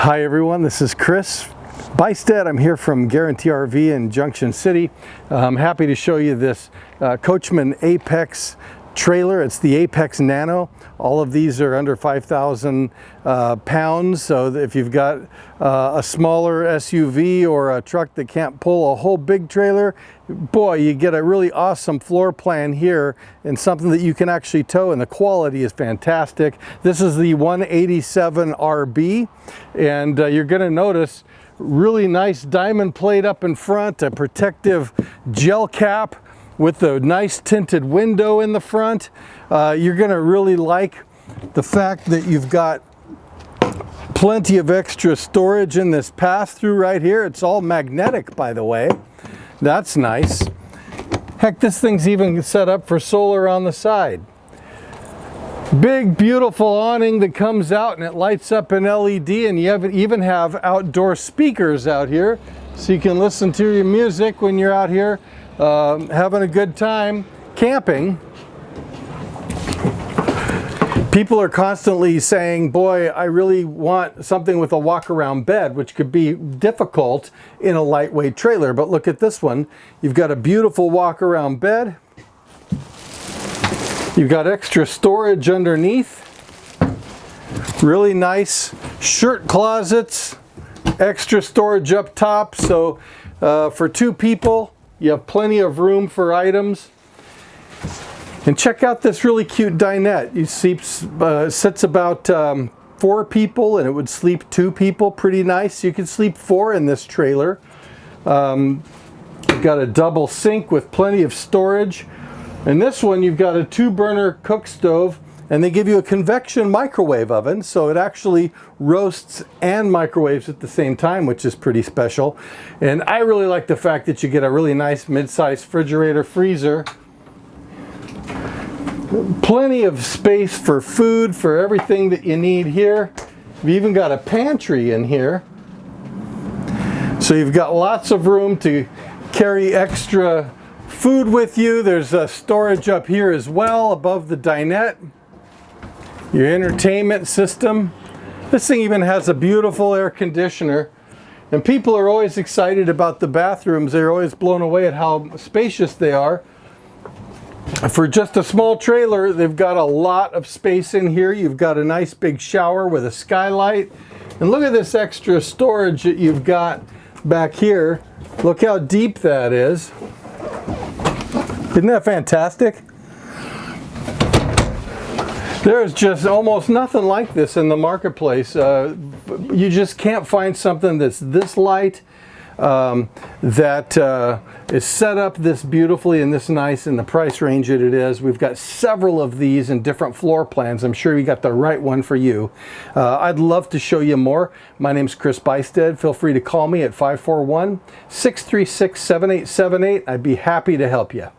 Hi everyone, this is Chris Bystead. I'm here from Guarantee RV in Junction City. I'm happy to show you this Coachmen Apex trailer. It's the Apex Nano. All of these are under 5,000 pounds, so if you've got a smaller SUV or a truck that can't pull a whole big trailer, boy, you get a really awesome floor plan here and something that you can actually tow, and the quality is fantastic. This is the 187 RB, and you're going to notice really nice diamond plate up in front, a protective gel cap with a nice tinted window in the front. You're going to really like the fact that you've got plenty of extra storage in this pass-through right here. It's all magnetic, by the way. That's nice. Heck, this thing's even set up for solar on the side. Big, beautiful awning that comes out and it lights up in LED, and you even have outdoor speakers out here so you can listen to your music when you're out here having a good time camping. People are constantly saying, boy, I really want something with a walk-around bed, which could be difficult in a lightweight trailer. But look at this one. You've got a beautiful walk-around bed. You've got extra storage underneath. Really nice shirt closets. Extra storage up top. So for two people, you have plenty of room for items. And check out this really cute dinette. It sits about 4 people, and it would sleep 2 people. Pretty nice. You could sleep 4 in this trailer. You've got a double sink with plenty of storage. In this one, you've got a 2-burner cook stove, and they give you a convection microwave oven, so it actually roasts and microwaves at the same time, which is pretty special. And I really like the fact that you get a really nice mid-sized refrigerator freezer. Plenty of space for food, for everything that you need here. You've even got a pantry in here. So you've got lots of room to carry extra food with you. There's a storage up here as well above the dinette. Your entertainment system. This thing even has a beautiful air conditioner. And people are always excited about the bathrooms. They're always blown away at how spacious they are. For just a small trailer, they've got a lot of space in here. You've got a nice big shower with a skylight. And look at this extra storage that you've got back here. Look how deep that is. Isn't that fantastic? There's just almost nothing like this in the marketplace. You just can't find something that's this light, that is set up this beautifully and this nice in the price range that it is. We've got several of these in different floor plans. I'm sure you got the right one for you. I'd love to show you more. My name's Chris Bystead. Feel free to call me at 541-636-7878. I'd be happy to help you.